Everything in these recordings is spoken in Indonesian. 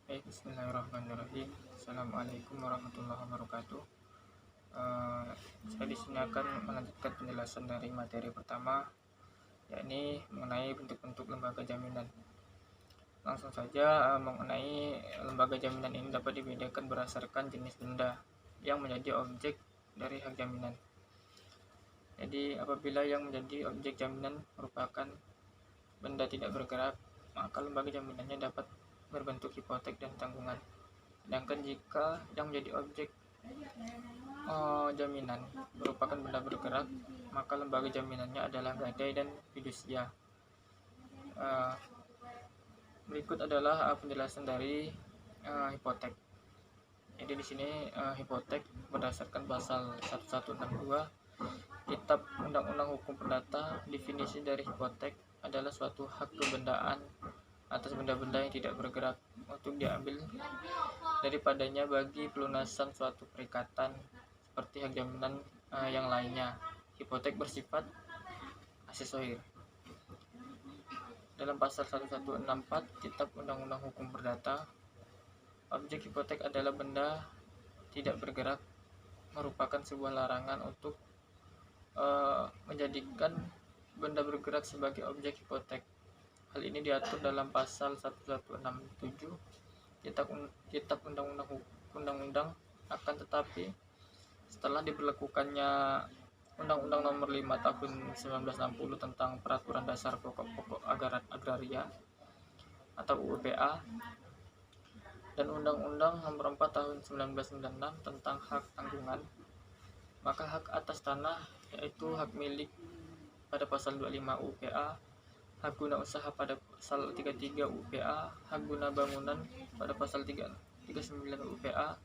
Bismillahirrahmanirrahim. Assalamualaikum warahmatullahi wabarakatuh. Saya di sini akan melanjutkan penjelasan dari materi pertama, yakni mengenai bentuk-bentuk lembaga jaminan. Langsung saja, mengenai lembaga jaminan ini dapat dibedakan berdasarkan jenis benda yang menjadi objek dari hak jaminan. Jadi, apabila yang menjadi objek jaminan merupakan benda tidak bergerak, maka lembaga jaminannya dapat berbentuk hipotek dan tanggungan. Sedangkan jika yang menjadi objek jaminan merupakan benda bergerak, maka lembaga jaminannya adalah gadai dan fidusia. Berikut adalah penjelasan dari hipotek. Jadi di sini hipotek berdasarkan pasal 1162 Kitab Undang-Undang Hukum Perdata, definisi dari hipotek adalah suatu hak kebendaan atas benda-benda yang tidak bergerak untuk diambil daripadanya bagi pelunasan suatu perikatan seperti hak jaminan yang lainnya. Hipotek bersifat aksesorir. Dalam pasal 1164 Kitab Undang-Undang Hukum Perdata, objek hipotek adalah benda tidak bergerak, merupakan sebuah larangan untuk menjadikan benda bergerak sebagai objek hipotek. Hal ini diatur dalam pasal 1167 Kitab Undang-Undang. Akan tetapi setelah diberlakukannya Undang-Undang Nomor 5 Tahun 1960 tentang Peraturan Dasar Pokok-pokok Agraria atau UUPA dan Undang-Undang Nomor 4 Tahun 1996 tentang hak tanggungan, maka hak atas tanah, yaitu hak milik pada pasal 25 UPA, hak guna usaha pada pasal 33 UPA, hak guna bangunan pada pasal 39 UPA,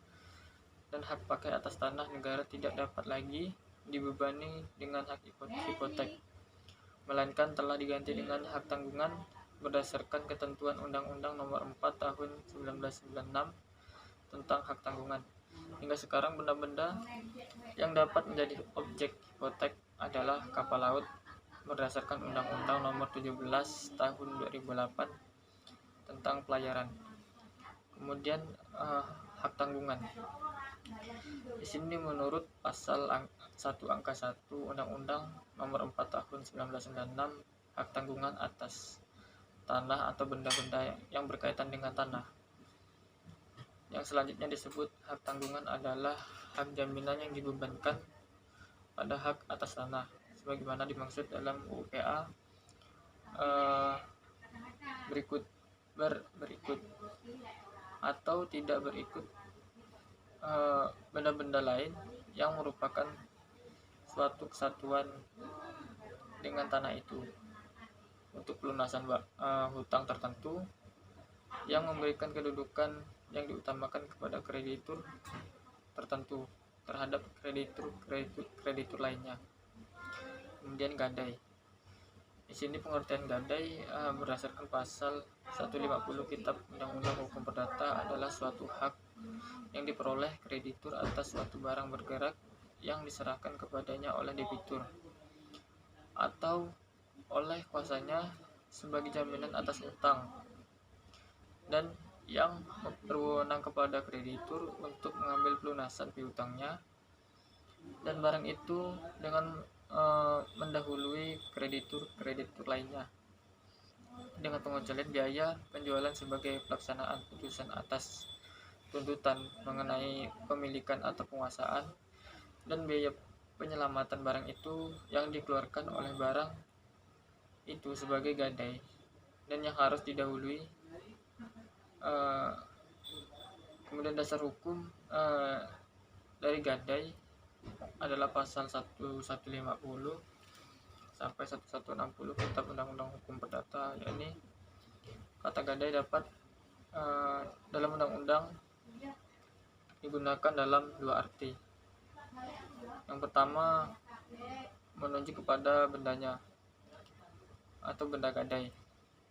dan hak pakai atas tanah negara tidak dapat lagi dibebani dengan hak hipotek, melainkan telah diganti dengan hak tanggungan berdasarkan ketentuan Undang-Undang Nomor 4 Tahun 1996 tentang hak tanggungan. Hingga sekarang benda-benda yang dapat menjadi objek hipotek adalah kapal laut berdasarkan Undang-Undang Nomor 17 Tahun 2008 tentang pelayaran. Kemudian hak tanggungan. Di sini menurut pasal 1 angka 1 Undang-Undang Nomor 4 Tahun 1996, hak tanggungan atas tanah atau benda-benda yang berkaitan dengan tanah. Yang selanjutnya disebut hak tanggungan adalah hak jaminan yang dibebankan pada hak atas tanah, sebagaimana dimaksud dalam UPA berikut atau tidak berikut benda-benda lain yang merupakan suatu kesatuan dengan tanah itu untuk pelunasan hutang tertentu yang memberikan kedudukan yang diutamakan kepada kreditur tertentu terhadap kreditur lainnya. Kemudian gadai. Di sini pengertian gadai berdasarkan pasal 150 Kitab Undang-Undang Hukum Perdata adalah suatu hak yang diperoleh kreditur atas suatu barang bergerak yang diserahkan kepadanya oleh debitur atau oleh kuasanya sebagai jaminan atas utang, dan yang berwenang kepada kreditur untuk mengambil pelunasan piutangnya dan barang itu dengan mendahului kreditur lainnya dengan pengecualian biaya penjualan sebagai pelaksanaan putusan atas tuntutan mengenai pemilikan atau penguasaan, dan biaya penyelamatan barang itu yang dikeluarkan oleh barang itu sebagai gadai dan yang harus didahului. Kemudian dasar hukum dari gadai adalah pasal 1150 sampai 1160 Kitab Undang-Undang Hukum Perdata, yakni kata gadai dapat dalam undang-undang digunakan dalam dua arti. Yang pertama, menunjuk kepada bendanya atau benda gadai,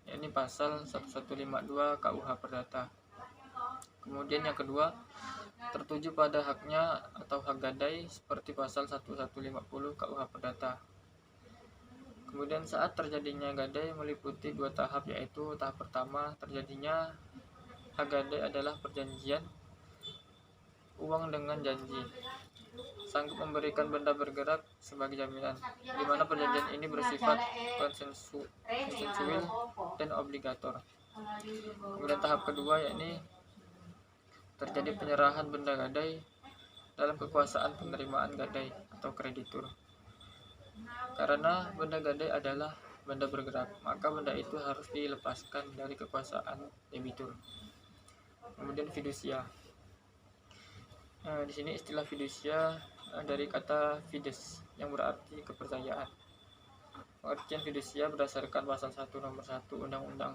yakni pasal 1152 KUH Perdata. Kemudian yang kedua, tertuju pada haknya atau hak gadai seperti pasal 1150 KUH Perdata. Kemudian saat terjadinya gadai meliputi dua tahap, yaitu tahap pertama terjadinya hak gadai adalah perjanjian uang dengan janji sanggup memberikan benda bergerak sebagai jaminan, di mana perjanjian ini bersifat konsensual dan obligator. Kemudian tahap kedua yakni terjadi penyerahan benda gadai dalam kekuasaan penerimaan gadai atau kreditur. Karena benda gadai adalah benda bergerak, maka benda itu harus dilepaskan dari kekuasaan debitur. Kemudian fidusia. Di sini istilah fidusia dari kata fides yang berarti kepercayaan. Pengertian fidusia berdasarkan pasal 1 nomor 1 Undang-Undang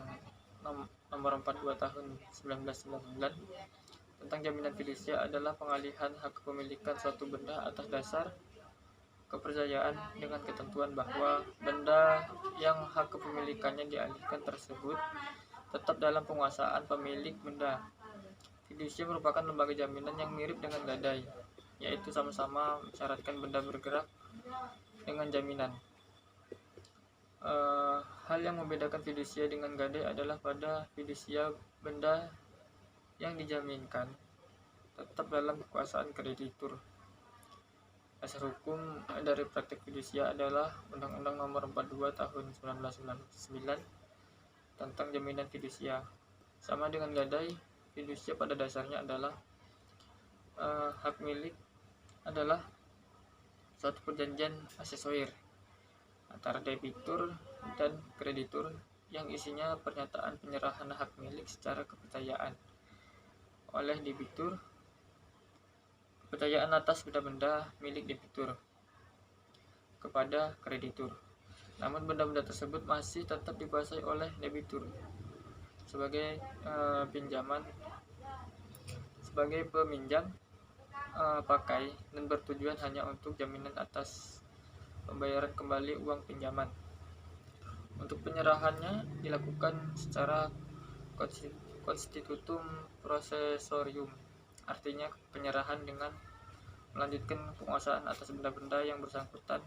nomor 42 tahun 1999 tentang jaminan fidusia adalah pengalihan hak kepemilikan suatu benda atas dasar kepercayaan dengan ketentuan bahwa benda yang hak kepemilikannya dialihkan tersebut tetap dalam penguasaan pemilik benda. Fidusia merupakan lembaga jaminan yang mirip dengan gadai, yaitu sama-sama mensyaratkan benda bergerak dengan jaminan. Hal yang membedakan fidusia dengan gadai adalah pada fidusia benda yang dijaminkan tetap dalam kekuasaan kreditur. Dasar hukum dari praktik fidusia adalah Undang-Undang Nomor 42 Tahun 1999 tentang jaminan fidusia. Sama dengan gadai, fidusia pada dasarnya adalah hak milik adalah suatu perjanjian asesoir antara debitur dan kreditur yang isinya pernyataan penyerahan hak milik secara kepercayaan oleh debitur, kepercayaan atas benda-benda milik debitur kepada kreditur. Namun benda-benda tersebut masih tetap dikuasai oleh debitur sebagai peminjam pakai dan bertujuan hanya untuk jaminan atas pembayaran kembali uang pinjaman. Untuk penyerahannya dilakukan secara constitutum processorium, artinya penyerahan dengan melanjutkan penguasaan atas benda-benda yang bersangkutan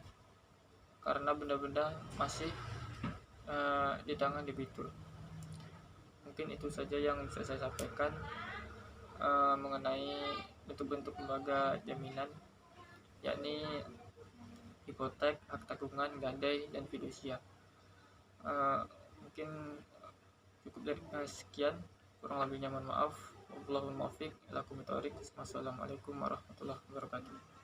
karena benda-benda masih di tangan debitur. Mungkin itu saja yang bisa saya sampaikan mengenai bentuk-bentuk lembaga jaminan, yakni hipotek, hak tanggungan, gadai, dan fidusia. Mungkin cukup dari sekian, kurang lebihnya mohon maaf. Wallahul muwaffiq ila aqwamit thoriq. Wassalamualaikum warahmatullahi wabarakatuh.